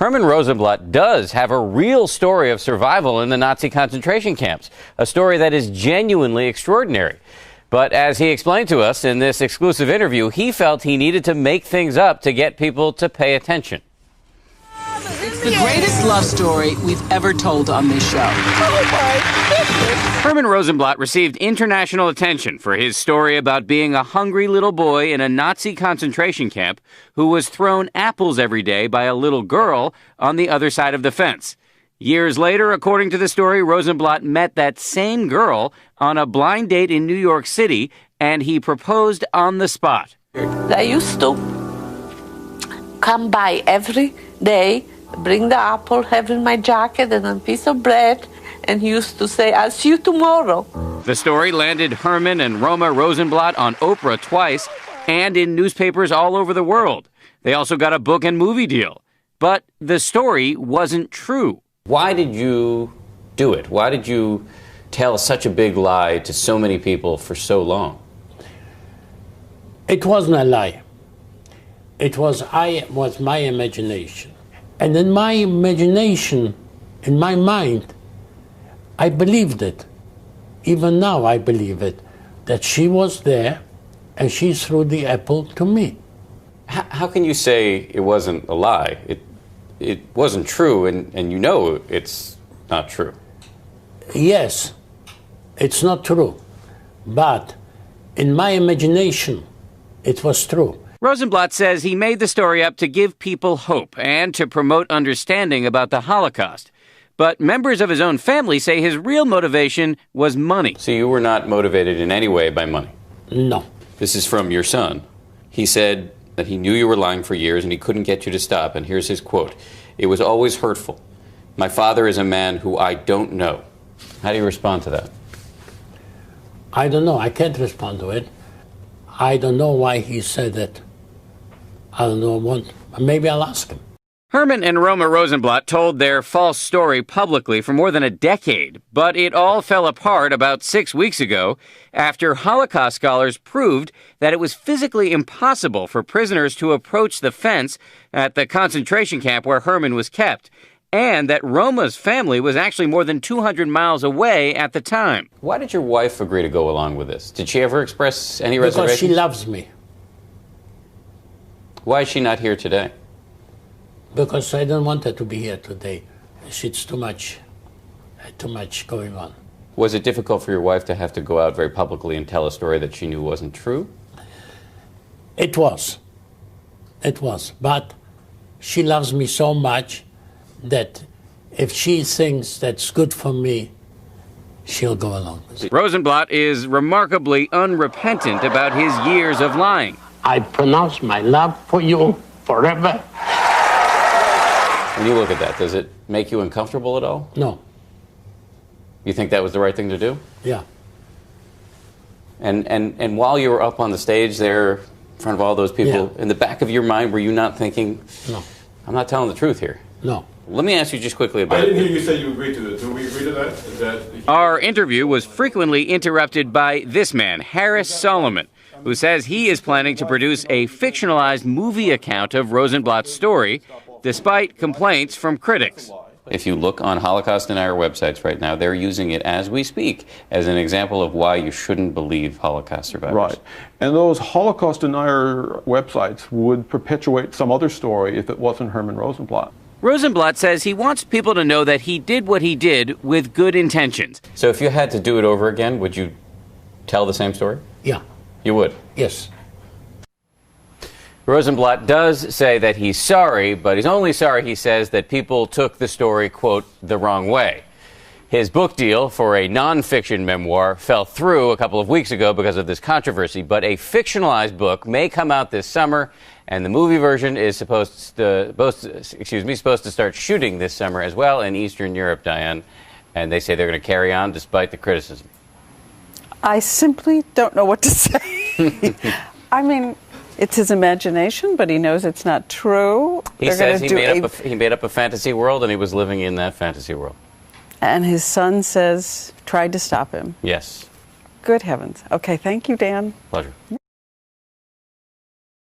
Herman Rosenblatt does have a real story of survival in the Nazi concentration camps, a story that is genuinely extraordinary. But as he explained to us in this exclusive interview, he felt he needed to make things up to get people to pay attention. It's the greatest love story we've ever told on this show. Oh my goodness. Herman Rosenblatt received international attention for his story about being a hungry little boy in a Nazi concentration camp who was thrown apples every day by a little girl on the other side of the fence. Years later, according to the story, Rosenblatt met that same girl on a blind date in New York City, and he proposed on the spot. I used to come by every day, bring the apple, have in my jacket and a piece of bread, and he used to say, "I'll see you tomorrow." The story landed Herman and Roma Rosenblatt on Oprah twice and in newspapers all over the world. They also got a book and movie deal. But the story wasn't true. Why did you do it? Why did you tell such a big lie to so many people for so long? It wasn't a lie. It was my imagination. And in my imagination, in my mind, I believed it. Even now I believe it, that she was there and she threw the apple to me. How can you say it wasn't a lie? It wasn't true, and you know it's not true. Yes, it's not true. But in my imagination, it was true. Rosenblatt says he made the story up to give people hope and to promote understanding about the Holocaust. But members of his own family say his real motivation was money. So you were not motivated in any way by money? No. This is from your son. He said that he knew you were lying for years and he couldn't get you to stop. And here's his quote. "It was always hurtful. My father is a man who I don't know." How do you respond to that? I don't know. I can't respond to it. I don't know why he said it. I don't know what. Maybe I'll ask him. Herman and Roma Rosenblatt told their false story publicly for more than a decade, but it all fell apart about 6 weeks ago after Holocaust scholars proved that it was physically impossible for prisoners to approach the fence at the concentration camp where Herman was kept, and that Roma's family was actually more than 200 miles away at the time. Why did your wife agree to go along with this? Did she ever express any reservations? Because she loves me. Why is she not here today? Because I don't want her to be here today. It's too much going on. Was it difficult for your wife to have to go out very publicly and tell a story that she knew wasn't true? It was. It was. But she loves me so much that if she thinks that's good for me, she'll go along with it. Rosenblatt is remarkably unrepentant about his years of lying. I pronounce my love for you forever. When you look at that, does it make you uncomfortable at all? No. You think that was the right thing to do? Yeah. And while you were up on the stage there in front of all those people, in the back of your mind, were you not thinking, no, I'm not telling the truth here? No. Let me ask you just quickly about I didn't hear you say you agreed to this. Do we agree to that? Our interview was frequently interrupted by this man, Harris Solomon, who says he is planning to produce a fictionalized movie account of Rosenblatt's story, despite complaints from critics. If you look on Holocaust Denier websites right now, they're using it as we speak as an example of why you shouldn't believe Holocaust survivors. Right. And those Holocaust Denier websites would perpetuate some other story if it wasn't Herman Rosenblatt. Rosenblatt says he wants people to know that he did what he did with good intentions. So if you had to do it over again, would you tell the same story? Yeah. You would? Yes. Rosenblatt does say that he's sorry, but he's only sorry, he says, that people took the story, quote, the wrong way. His book deal for a nonfiction memoir fell through a couple of weeks ago because of this controversy, but a fictionalized book may come out this summer, and the movie version is supposed to start shooting this summer as well in Eastern Europe, Diane, and they say they're going to carry on despite the criticism. I simply don't know what to say. I mean, it's his imagination, but he knows it's not true. He says he made up a fantasy world, and he was living in that fantasy world. And his son says, tried to stop him. Yes. Good heavens. Okay, thank you, Dan. Pleasure.